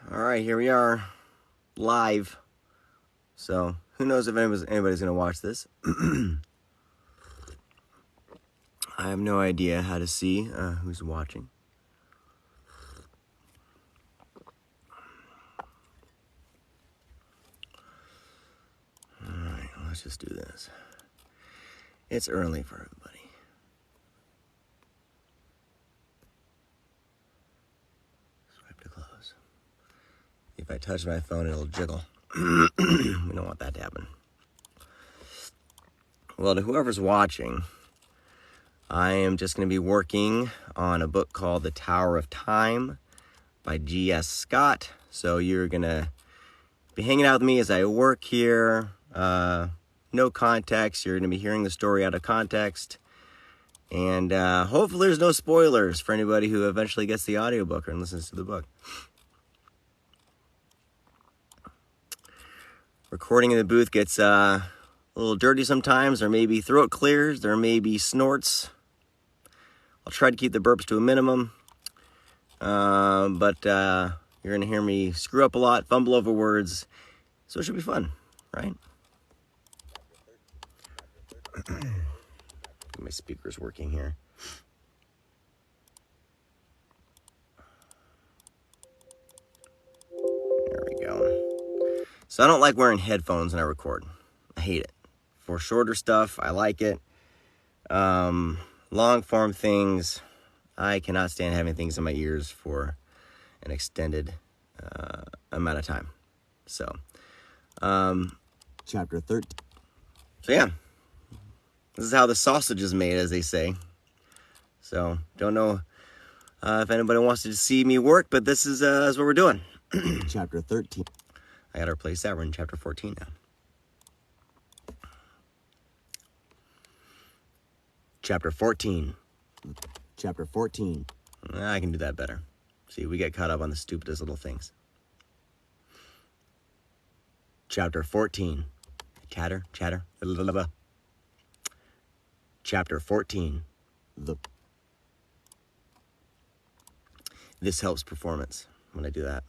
All right, here we are, live. So, who knows if anybody's going to watch this. I have no idea how to see who's watching. All right, let's just do this. It's early for everybody. Swipe to close. If I touch my phone, it'll jiggle. We don't want that to happen. Well, to whoever's watching, I am just going to be working on a book called The Tower of Time by G.S. Scott. So you're going to be hanging out with me as I work here. No context. You're going to be hearing the story out of context. And hopefully there's no spoilers for anybody who eventually gets the audiobook and listens to the book. Recording in the booth gets a little dirty sometimes. There may be throat clears. There may be snorts. I'll try to keep the burps to a minimum. But you're going to hear me screw up a lot, fumble over words. So it should be fun, right? My speaker's working here. There we go. So I don't like wearing headphones when I record. I hate it. For shorter stuff, I like it. Long form things, I cannot stand having things in my ears for an extended amount of time. So, chapter 13. So yeah, this is how the sausage is made, as they say. So, don't know if anybody wants to see me work, but this is what we're doing. Chapter 13. I gotta replace that. We're in chapter 14 now. Chapter 14. Chapter 14. I can do that better. See, we get caught up on the stupidest little things. Chapter 14. Chatter. Blah, blah, blah. Chapter 14. This helps performance when I do that.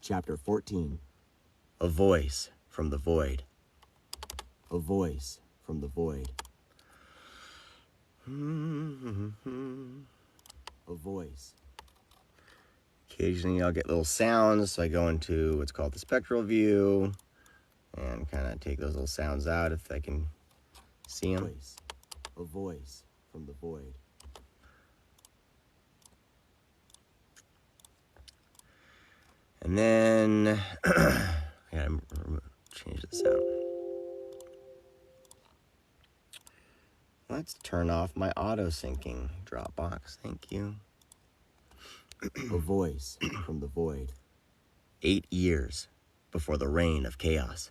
Chapter 14. A voice from the void. A voice from the void. A voice. Occasionally I'll get little sounds, so I go into what's called the spectral view and kind of take those little sounds out if I can see them. A voice from the void. And then I gotta change this out. Let's turn off my auto-syncing Dropbox. Thank you. A voice from the void. 8 years before the reign of chaos.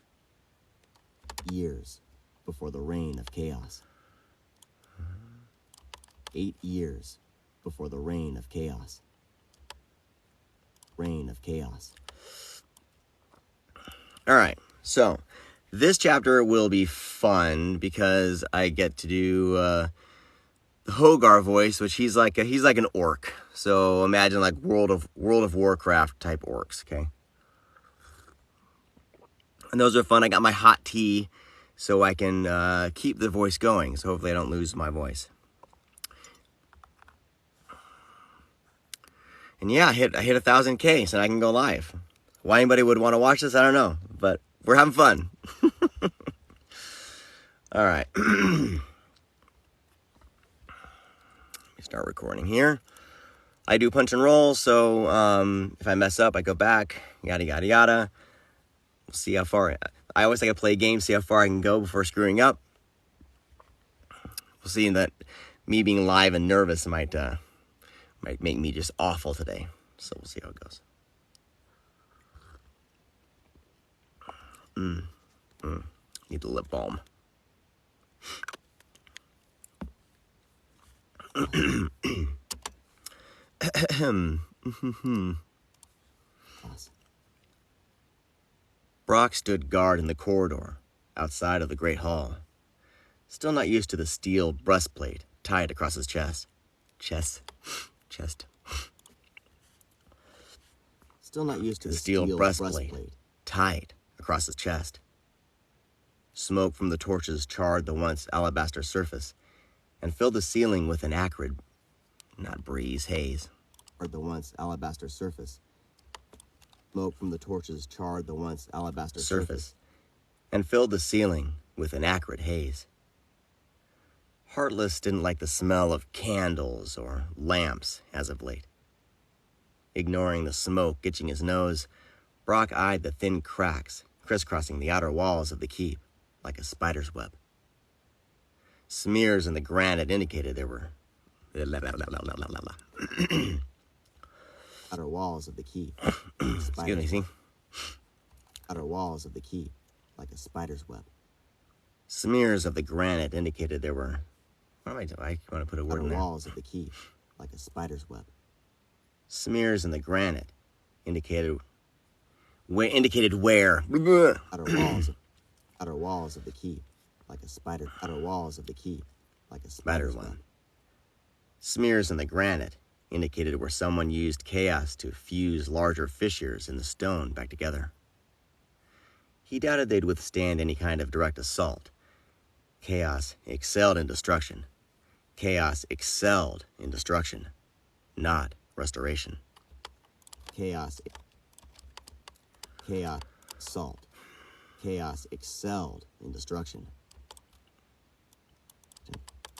Years before the reign of chaos. 8 years before the reign of chaos. Reign of chaos. All right, so this chapter will be fun because I get to do the Hogar voice, which he's like an orc. So imagine like World of Warcraft type orcs, okay? And those are fun. I got my hot tea so I can keep the voice going. So hopefully I don't lose my voice. And yeah, I hit 1,000K, so I can go live. Why anybody would want to watch this, I don't know. But we're having fun. All right. Let me start recording here. I do punch and roll, so if I mess up, I go back, yada, yada, yada. We'll see how far. I always like to play a game, see how far I can go before screwing up. We'll see that me being live and nervous might make me just awful today. So we'll see how it goes. Need the lip balm. Brock stood guard in the corridor outside of the great hall, still not used to the steel breastplate tied across his chest. still not used to the steel breastplate tight across his chest. Smoke from the torches charred the once alabaster surface and filled the ceiling with an acrid, not breeze, haze. The once alabaster surface. Smoke from the torches charred the once alabaster surface and filled the ceiling with an acrid haze. Heartless didn't like the smell of candles or lamps as of late. Ignoring the smoke itching his nose, Brock eyed the thin cracks crisscrossing the outer walls of the keep like a spider's web. Smears in the granite indicated there were outer walls of the keep. Excuse me, see? Outer walls of the keep like a spider's web. Smears of the granite indicated there were... What am I doing? I want to put a word in there. Outer walls of the keep like a spider's web. Smears in the granite indicated where... Outer walls of the keep like a spider... Outer walls of the keep like a spider's web. Smears in the granite indicated where someone used chaos to fuse larger fissures in the stone back together. He doubted they'd withstand any kind of direct assault. Chaos excelled in destruction. Chaos excelled in destruction, not restoration. Chaos assault. Chaos excelled in destruction.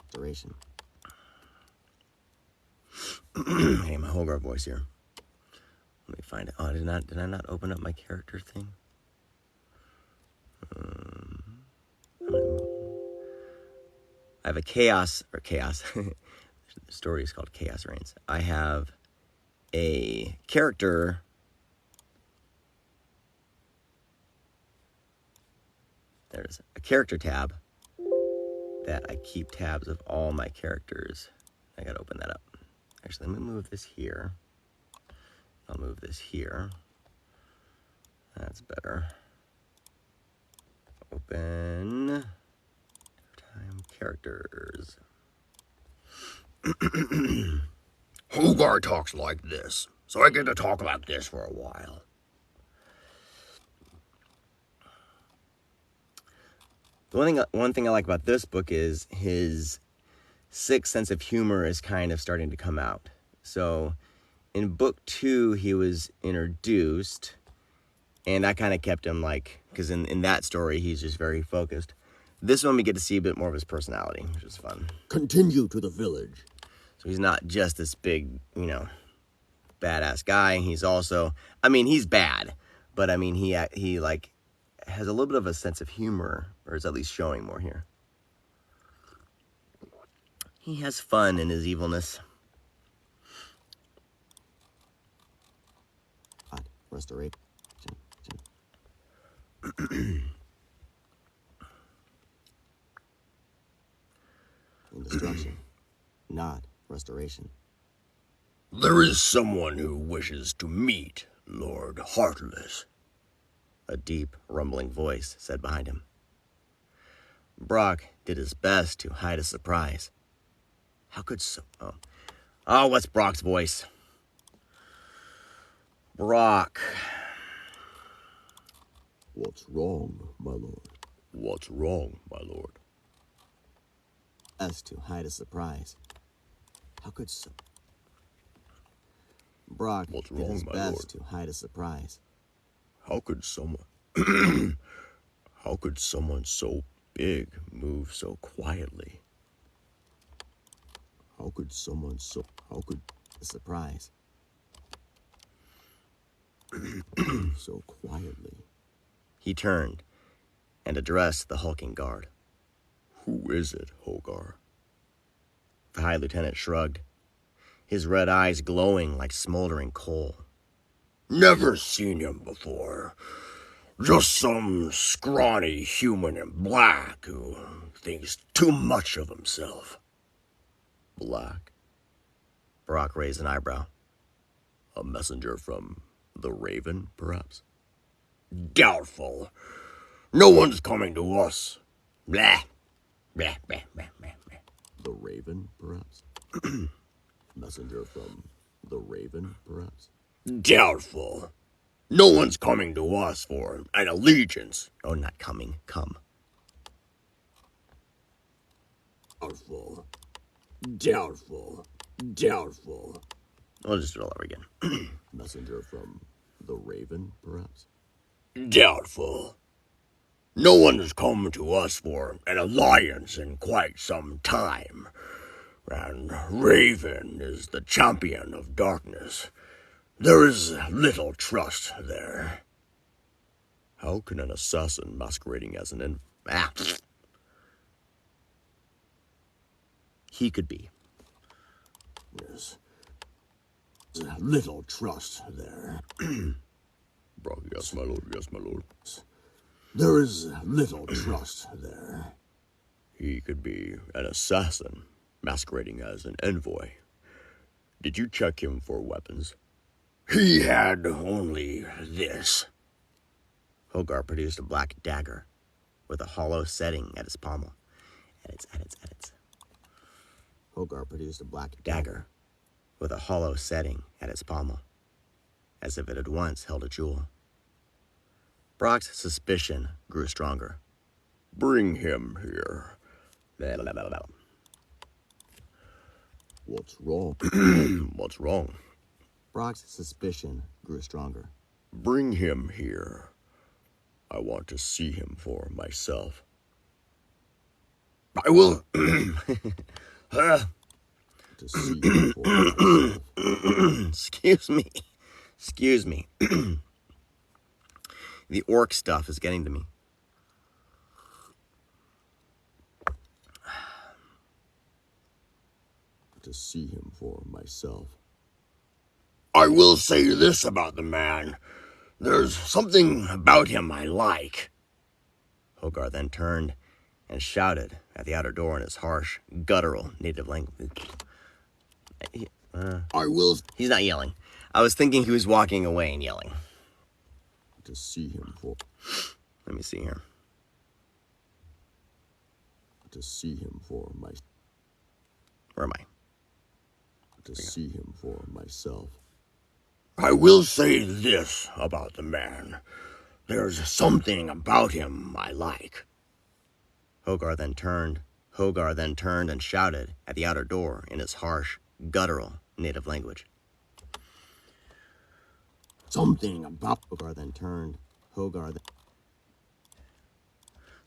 Restoration. Hey, my Hogar voice here. Let me find it. Oh, did I not open up my character thing? I have a chaos. The story is called Chaos Reigns. I have a character. There's a character tab that I keep tabs of all my characters. I gotta open that up. Actually, let me move this here. I'll move this here. That's better. Open time characters. Hogar talks like this, so I get to talk like this for a while. The one thing I like about this book is his sixth sense of humor is kind of starting to come out. So in book 2, he was introduced, and I kind of kept him like, because in that story, he's just very focused. This one, we get to see a bit more of his personality, which is fun. Continue to the village. So he's not just this big, badass guy. He's also, he's bad, but he like has a little bit of a sense of humor, or is at least showing more here. He has fun in his evilness. Restoration. In destruction, not restoration. There is someone who wishes to meet Lord Heartless, a deep, rumbling voice said behind him. Brock did his best to hide his surprise. How could so... Oh, what's Brock's voice? Brock. What's wrong, my lord? What's wrong, my lord? As to hide his surprise. How could so... Brock did his best to hide his surprise. How could someone... How could someone so big move so quietly? How could someone so... How could... A surprise. So quietly. He turned and addressed the hulking guard. Who is it, Hogar? The High Lieutenant shrugged, his red eyes glowing like smoldering coal. Never seen him before. Just some scrawny human in black who thinks too much of himself. Black? Brock raised an eyebrow. A messenger from the Raven, perhaps? Doubtful. No one's coming to us. Blah. Blah, blah, blah, blah, blah. The Raven, perhaps? Messenger from the Raven, perhaps? Doubtful. No one's coming to us for an allegiance. Oh, not coming, come. Doubtful. Doubtful. Doubtful. I'll just do it all over again. Messenger from the Raven, perhaps? Doubtful. No one has come to us for an alliance in quite some time. And Raven is the champion of darkness. There is little trust there. How can an assassin masquerading as an He could be. Yes. There's little trust there. Yes, my lord, yes, my lord. There is little trust there. He could be an assassin masquerading as an envoy. Did you check him for weapons? He had only this. Hogar produced a black dagger with a hollow setting at its pommel. Edits. Hogar produced a black Dagger with a hollow setting at its pommel, as if it had once held a jewel. Brock's suspicion grew stronger. Bring him here. What's wrong? What's wrong? Brock's suspicion grew stronger. Bring him here. I want to see him for myself. I will. To see him for myself. Excuse me. The orc stuff is getting to me. To see him for myself. I will say this about the man. There's something about him I like. Hogar then turned and shouted at the outer door in his harsh, guttural native language. I will. He's not yelling. I was thinking he was walking away and yelling. To see him for. Let me see here. To see him for my. Where am I? To see him for myself. I will say this about the man. There's something about him I like. Hogar then turned and shouted at the outer door in his harsh, guttural native language. Something about Hogar then turned. So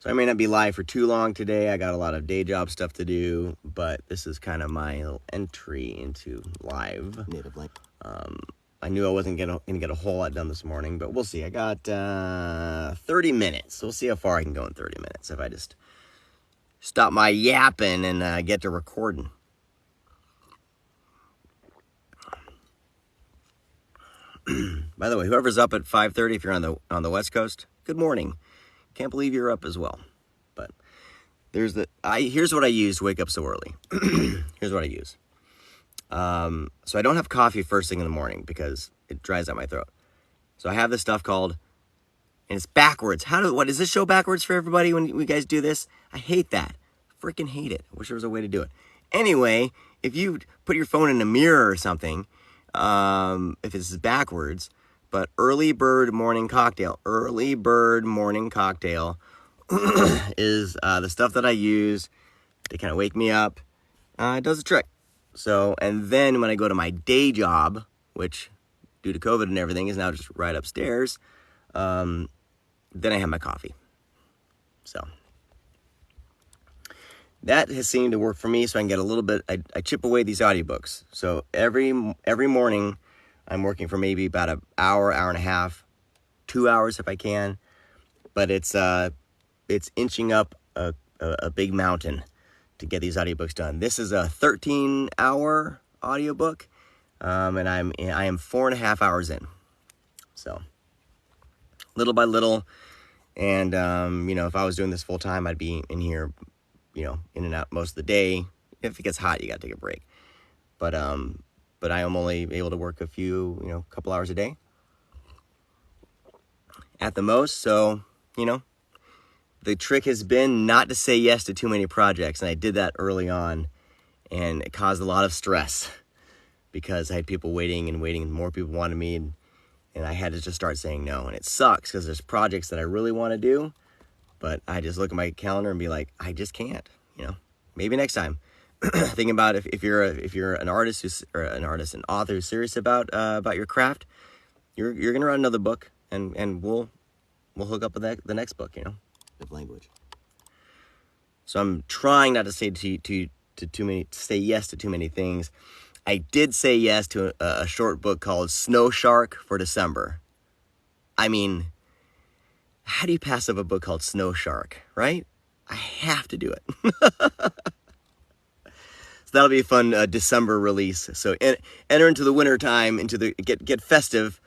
I may not be live for too long today. I got a lot of day job stuff to do, but this is kind of my little entry into live. Native language. I knew I wasn't gonna get a whole lot done this morning, but we'll see. I got 30 minutes. We'll see how far I can go in 30 minutes if I just stop my yapping and get to recording. By the way, whoever's up at 5:30, if you're on the West Coast, good morning. Can't believe you're up as well. But here's what I use to wake up so early. Here's what I use. So I don't have coffee first thing in the morning because it dries out my throat. So I have this stuff called, and it's backwards. What is this show backwards for everybody when you guys do this? I hate that. Freaking hate it. I wish there was a way to do it. Anyway, if you put your phone in a mirror or something, if it's backwards, but early bird morning cocktail is the stuff that I use to kind of wake me up. It does the trick. So, and then when I go to my day job, which due to COVID and everything is now just right upstairs, then I have my coffee. So that has seemed to work for me, so I can get a little bit, I chip away these audiobooks. So every morning I'm working for maybe about an hour and a half, 2 hours if I can, but it's inching up a big mountain to get these audiobooks done. This is a 13-hour audiobook, and I am 4.5 hours in. So little by little, and if I was doing this full time, I'd be in here, in and out most of the day. If it gets hot, you got to take a break. But I am only able to work a couple hours a day at the most. So, the trick has been not to say yes to too many projects. And I did that early on, and it caused a lot of stress because I had people waiting and more people wanted me. And I had to just start saying no. And it sucks because there's projects that I really want to do, but I just look at my calendar and be like, I just can't, you know, maybe next time. Thinking about if you're an artist an author who's serious about your craft, you're going to write another book and we'll hook up with the next book, you know, of language. So I'm trying not to say say yes to too many things. I did say yes to a short book called Snow Shark for December. I mean, how do you pass up a book called Snow Shark, right? I have to do it. So that'll be a fun December release. So enter into the winter time, get festive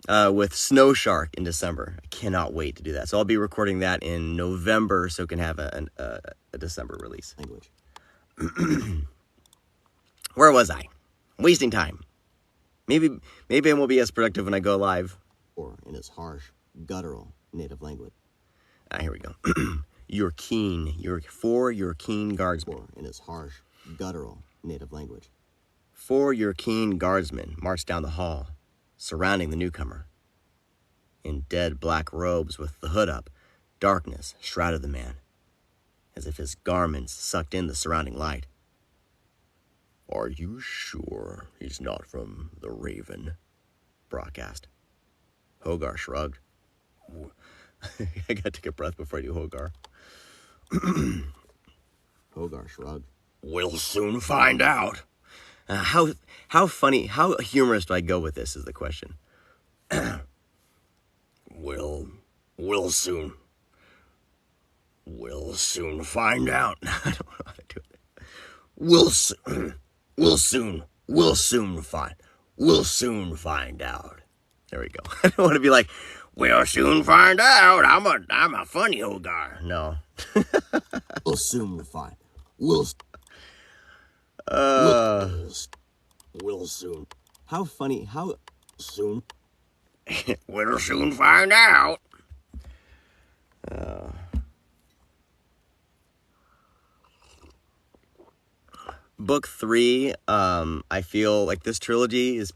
with Snow Shark in December. I cannot wait to do that. So I'll be recording that in November so it can have a December release. Language. Where was I? Wasting time. Maybe I won't be as productive when I go live. Or in its harsh, guttural native language. Here we go. You're keen guardsmen. Or in its harsh, guttural native language. 4 your keen guardsmen march down the hall, surrounding the newcomer. In dead black robes with the hood up, darkness shrouded the man, as if his garments sucked in the surrounding light. Are you sure he's not from the Raven? Brock asked. Hogar shrugged. I gotta take a breath before I do Hogar. Hogar shrugged. We'll soon find out. How funny, how humorous do I go with this is the question. We'll soon find out. I don't know how to do it. We'll soon find out. There we go. I don't want to be like, we'll soon find out. I'm a funny Hogar. No. We'll soon find. We'll soon. How funny, how soon? We'll soon find out. Book 3, I feel like this trilogy is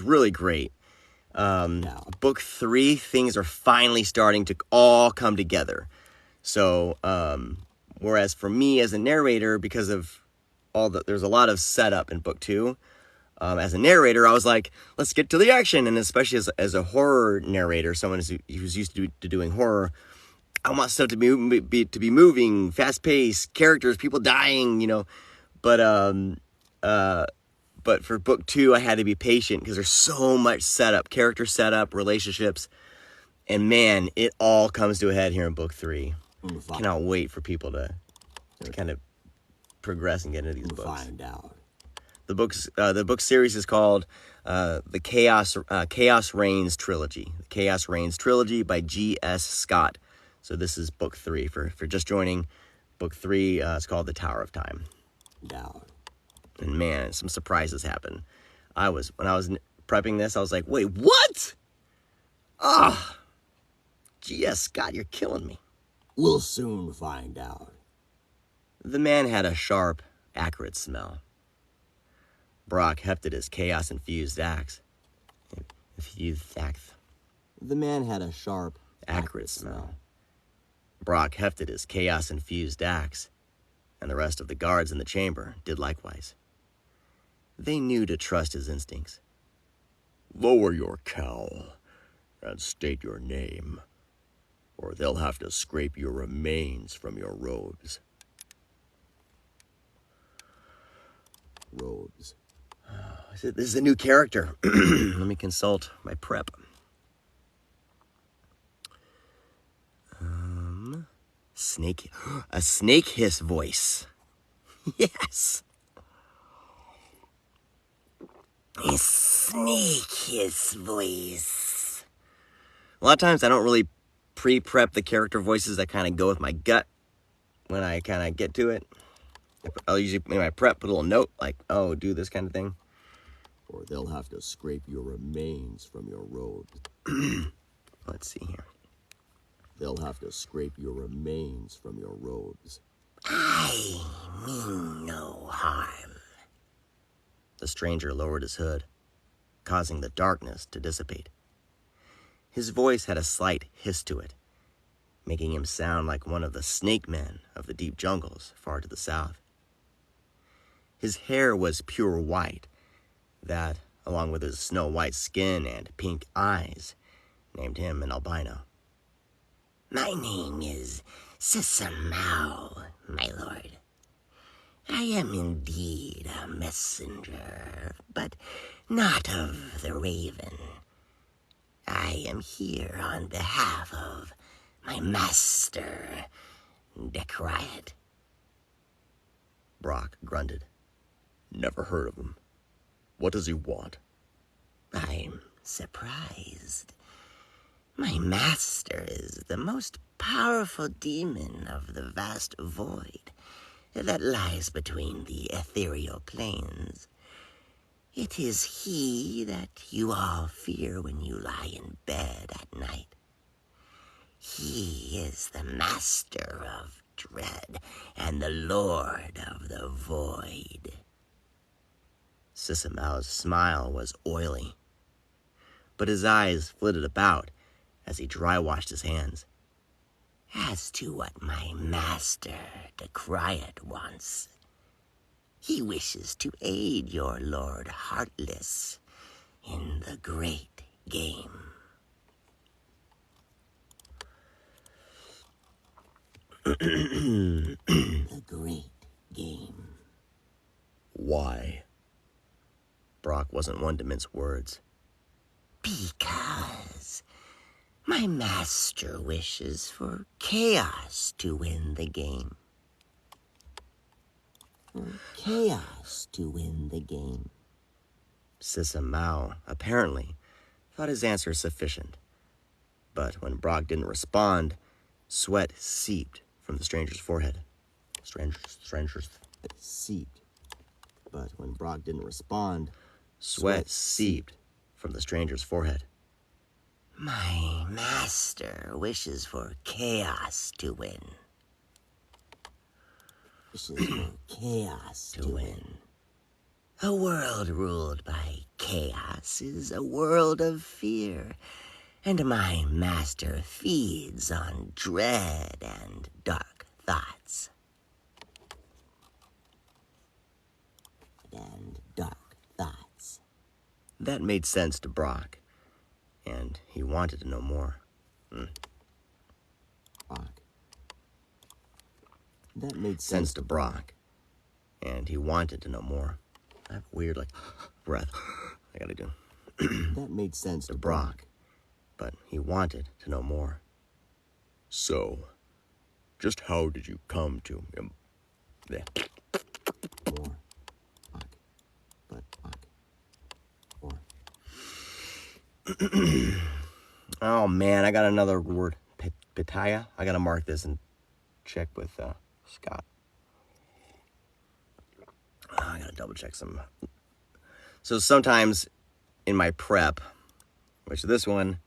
really great. Book 3, things are finally starting to all come together. So, whereas for me as a narrator, because of there's a lot of setup in book 2. As a narrator, I was like, let's get to the action. And especially as a horror narrator, someone who's used to doing horror, I want stuff to be moving, fast paced, characters, people dying, you know. But for book 2, I had to be patient because there's so much setup, character setup, relationships, and man, it all comes to a head here in book 3. Cannot wait for people to kind of progress and get into these books. Find out. The book series is called the Chaos Reigns Trilogy. The Chaos Reigns Trilogy by G.S. Scott. So this is book 3 for just joining. Book 3 it's called The Tower of Time. Down. And man, some surprises happened. When I was prepping this, I was like, wait, what? Ah, G.S. Scott, you're killing me. We'll soon find out. The man had a sharp, accurate smell. Brock hefted his chaos-infused axe. The man had a sharp, accurate smell. Brock hefted his chaos-infused axe, and the rest of the guards in the chamber did likewise. They knew to trust his instincts. Lower your cowl and state your name, or they'll have to scrape your remains from your robes. Robes. This is a new character. Let me consult my prep. A snake hiss voice. Yes. A snake hiss voice. A lot of times I don't really pre-prep the character voices. I kind of go with my gut when I kind of get to it. I'll usually, in my prep, put a little note like, oh, do this kind of thing. Or they'll have to scrape your remains from your robes. Let's see here. They'll have to scrape your remains from your robes. I mean no harm. The stranger lowered his hood, causing the darkness to dissipate. His voice had a slight hiss to it, making him sound like one of the snake men of the deep jungles far to the south. His hair was pure white, that, along with his snow-white skin and pink eyes, named him an albino. My name is Sisamau, my lord. I am indeed a messenger, but not of the Raven. I am here on behalf of my master, Dekriot. Brock grunted. Never heard of him. What does he want? I'm surprised. My master is the most powerful demon of the vast void that lies between the ethereal planes. It is he that you all fear when you lie in bed at night. He is the master of dread and the lord of the void. Sisamau's smile was oily, but his eyes flitted about as he dry-washed his hands. As to what my master, Dekriot, wants, he wishes to aid your Lord Heartless in the great game. The great game. Why? Brock wasn't one to mince words. Because my master wishes for chaos to win the game. For chaos to win the game. Sisamau, apparently, thought his answer sufficient. But when Brock didn't respond, sweat seeped from the stranger's forehead. Stranger's. Seeped. But when Brock didn't respond, Sweat seeped from the stranger's forehead. My master wishes for chaos to win. Wishes for chaos to win. A world ruled by chaos is a world of fear, and my master feeds on dread and dark thoughts. And dark thoughts. That made sense to Brock, and he wanted to know more. Brock. That made Sense to Brock, and he wanted to know more. I have weird, breath I gotta do. That made sense To Brock, but he wanted to know more. So, just how did you come to him? There. More. Brock. But Brock. More. Oh man, I got another word. Pitaya? I gotta mark this and check with Scott. I gotta double check some. So sometimes in my prep, which this one,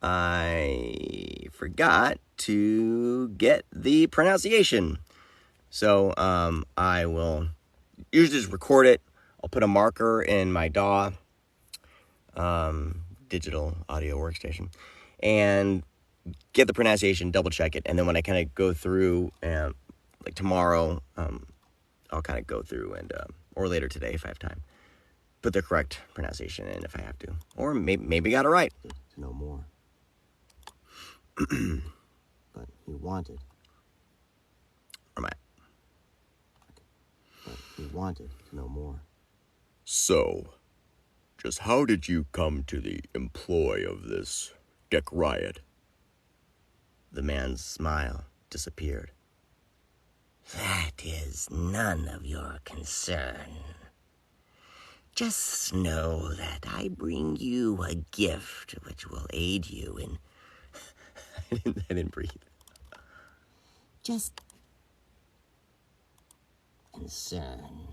I forgot to get the pronunciation. So I will usually just record it. I'll put a marker in my DAW, digital audio workstation, and get the pronunciation, double check it, and then when I kind of go through, like tomorrow, I'll kind of go through and, or later today if I have time, put the correct pronunciation in if I have to, or maybe got it right. To know more. But he wanted. Where am I? But he wanted to know more. So, just how did you come to the employ of this Dekriot? The man's smile disappeared. That is none of your concern. Just know that I bring you a gift which will aid you in... I didn't breathe. Just... concern.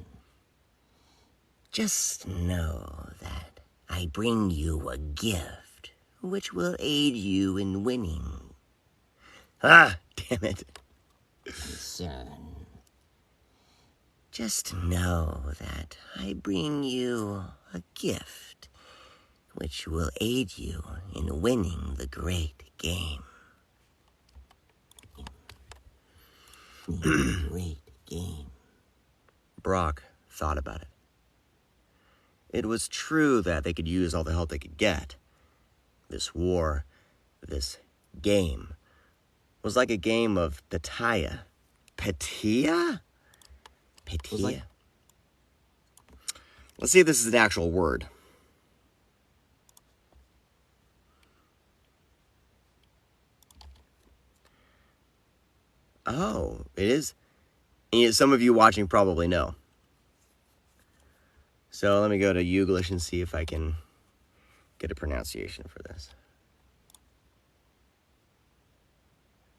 Just know that I bring you a gift which will aid you in winning. Ah, damn it. Concern. Just know that I bring you a gift which will aid you in winning the great game. Great game. Brock thought about it. It was true that they could use all the help they could get. This war, this game, was like a game of Pitaya. Pitaya? Pitaya? Let's see if this is an actual word. Oh, it is. And some of you watching probably know. So let me go to Youglish and see if I can get a pronunciation for this.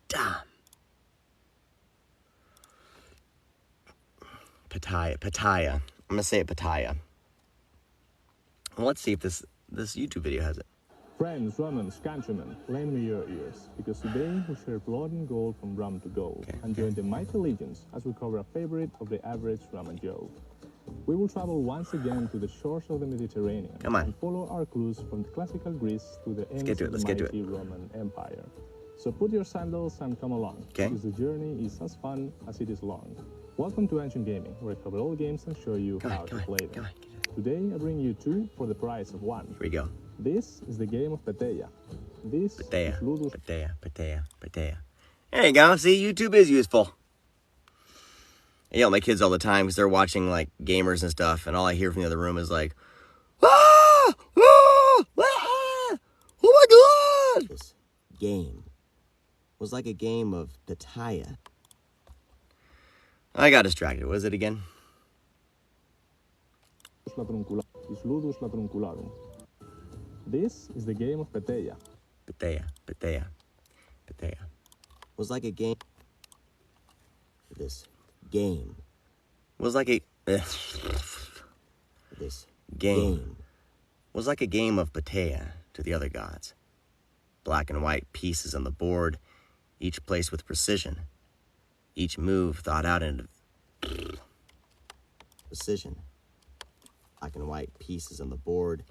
Damn. Pitaya. I'm going to say it Pitaya. Well, let's see if this YouTube video has it. Friends, Romans, countrymen, lend me your ears, because today we share blood and gold from rum to gold, and join the mighty legions as we cover a favorite of the average rum and Joe. We will travel once again to the shores of the Mediterranean and follow our clues from the classical Greece to the ends of the mighty Roman Empire. So put your sandals and come along, because the journey is as fun as it is long. Welcome to Ancient Gaming, where I cover all games and show you how to play them. Today I bring you 2 for the price of 1. Here we go. This is the game of Pitaya. This is Ludus. Pitaya. There you go. See, YouTube is useful. I yell at my kids all the time because they're watching like gamers and stuff, and all I hear from the other room is like, ah! Ah! Ah! Oh my God! This game was like a game of Pitaya. I got distracted. What is it again? Ludus Latruncularum. This is the game of Pitaya. Pitaya. Was like a game. This game. Was like a. This game. Was like a game of Pitaya to the other gods. Black and white pieces on the board, each placed with precision. Each move thought out in precision. Black and white pieces on the board,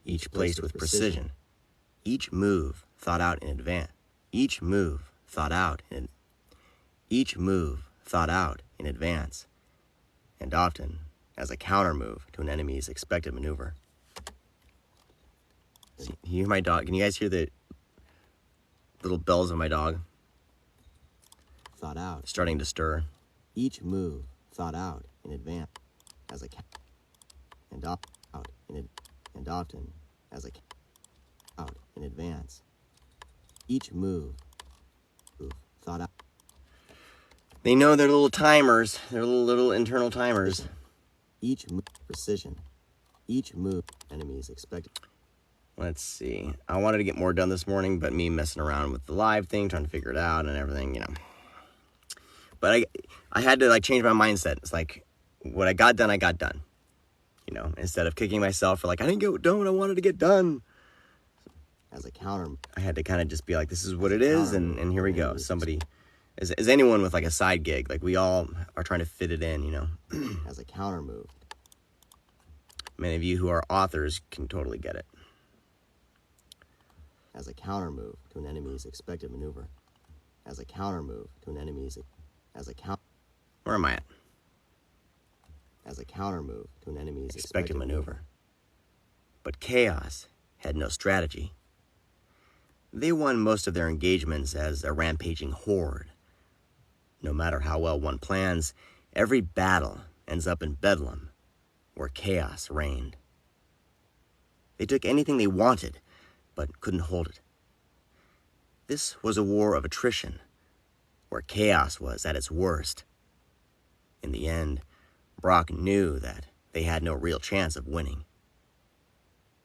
each placed with precision. Each move thought out in advance. Each move thought out in advance, and often as a counter move to an enemy's expected maneuver. See, you hear my dog? Can you guys hear the little bells of my dog? Thought out. Starting to stir. Each move thought out in advance, as a and often as a out in advance. Each move thought out. They know their little timers, their little internal timers. Each move precision. Each move enemies expected. Let's see. I wanted to get more done this morning, but me messing around with the live thing, trying to figure it out and everything, you know. But I had to like change my mindset. It's like what I got done, I got done. You know, instead of kicking myself for like, I didn't get done what I wanted to get done. As a counter, I had to kind of just be like, this is what it is, and here we go. Somebody, as anyone with like a side gig, like we all are trying to fit it in, you know. As a counter move. Many of you who are authors can totally get it. As a counter move to an enemy's expected maneuver. As a counter move to an enemy's... Where am I at? As a counter move to an enemy's expected maneuver. But Chaos had no strategy. They won most of their engagements as a rampaging horde. No matter how well one plans, every battle ends up in bedlam, where chaos reigned. They took anything they wanted, but couldn't hold it. This was a war of attrition, where chaos was at its worst. In the end, Brock knew that they had no real chance of winning.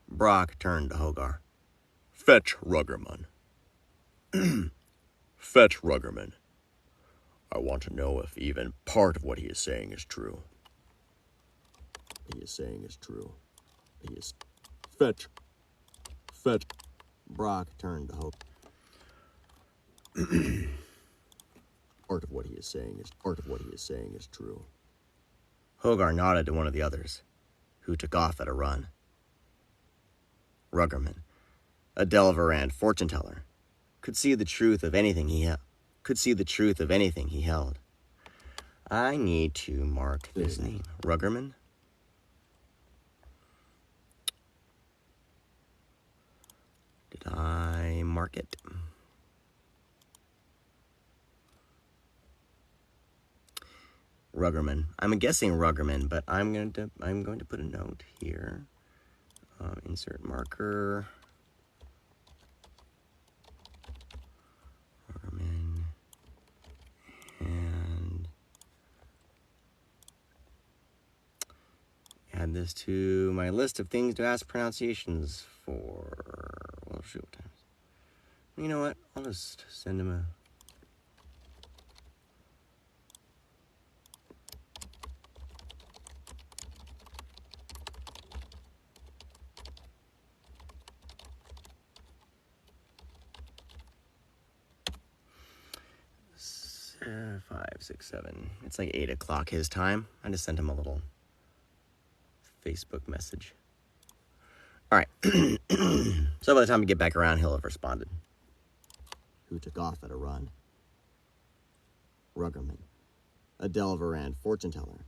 Brock turned to Hogar. Fetch Ruggerman. Fetch Ruggerman. I want to know if even part of what he is saying is true. He is saying is true. He is... Fetch. Brock turned to Hogar. Part of what he is saying is true. Hogar nodded to one of the others, who took off at a run. Ruggerman, a Delver and fortune teller, could see the truth of anything he held. I need to mark this name. Ruggerman. Did I mark it? Ruggerman. I'm guessing Ruggerman, but I'm going to put a note here. Insert marker. Ruggerman. And add this to my list of things to ask pronunciations for. Well, shoot, what time? You know what? I'll just send him a. Five, 6, 7. It's like 8 o'clock his time. I just sent him a little Facebook message. All right. So by the time we get back around, he'll have responded. Who took off at a run? Ruggerman, a Delver and fortune teller,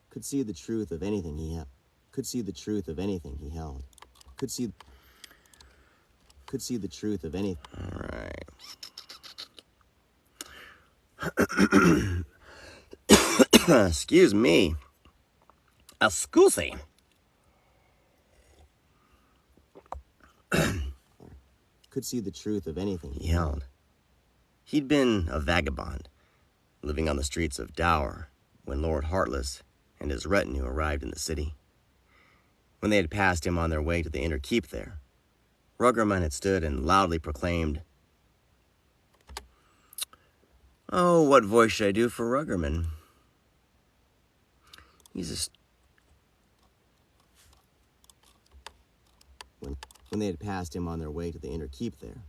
could see the truth of anything he held. Could see the truth of anything he held. Could see the truth of anything. All right. Excuse me. Excuse. Could see the truth of anything He held. He'd been a vagabond, living on the streets of Dower, when Lord Heartless and his retinue arrived in the city. When they had passed him on their way to the inner keep there, Ruggerman had stood and loudly proclaimed, "Oh, what voice should I do for Ruggerman? He's a... When they had passed him on their way to the inner keep there,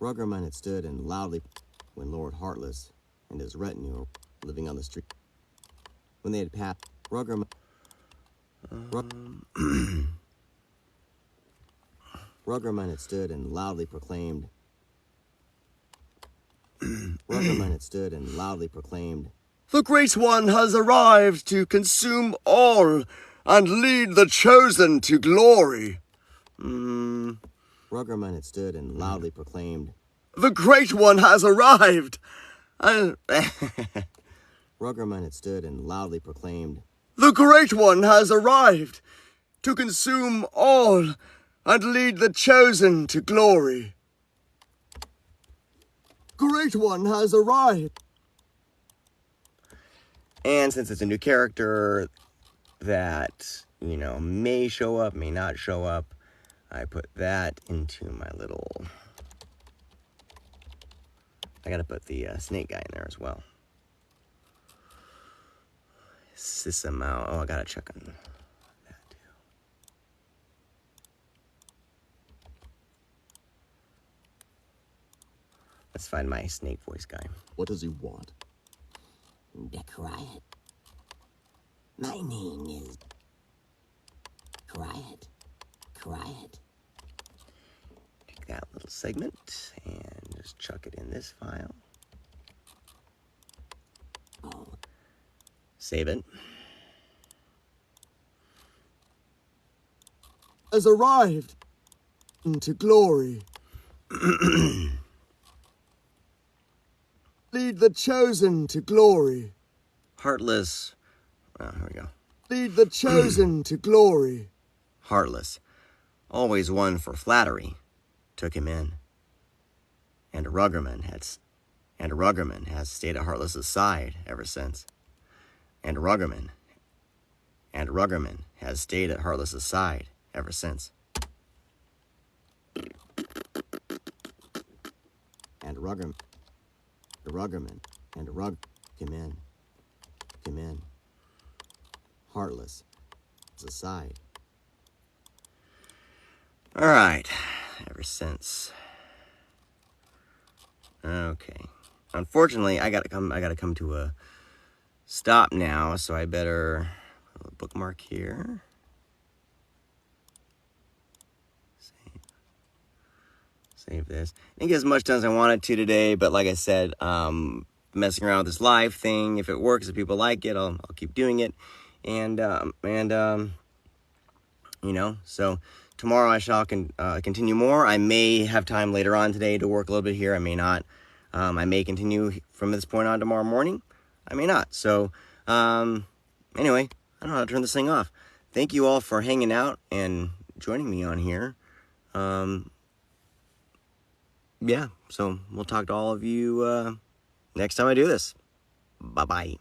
Ruggerman had stood and loudly when Lord Heartless and his retinue were living on the street. When they had passed Ruggerman had stood and loudly proclaimed. Ruggerman had stood and loudly proclaimed, The Great One has arrived to consume all and lead the chosen to glory. Ruggerman had stood and loudly proclaimed, The Great One has arrived. Ruggerman had stood and loudly proclaimed, The Great One has arrived to consume all and lead the chosen to glory. Great One has arrived. And since it's a new character that, may show up, may not show up, I put that into my little... I gotta put the snake guy in there as well. Sisamao. Oh, I gotta check on that too. Let's find my snake voice guy. What does he want? Be quiet. My name is... Quiet. Quiet. Take that little segment and just chuck it in this file. Oh, Save it. Has arrived into glory. Lead the chosen to glory. Heartless. Oh, here we go. Lead the chosen to glory. Heartless, always one for flattery, took him in. And Ruggerman has stayed at Heartless's side ever since. And Ruggerman has stayed at Heartless's side ever since. And Ruggerman came in. Heartless is aside. All right, ever since. Okay. Unfortunately, I gotta come to a stop now, so I better bookmark here. save this. Didn't get as much done as I wanted to today, but like I said, messing around with this live thing. If it works, if people like it, I'll keep doing it. And you know, so tomorrow I shall continue more. I may have time later on today to work a little bit here. I may not. I may continue from this point on tomorrow morning. I may not. So, anyway, I don't know how to turn this thing off. Thank you all for hanging out and joining me on here. Yeah, so we'll talk to all of you next time I do this. Bye-bye.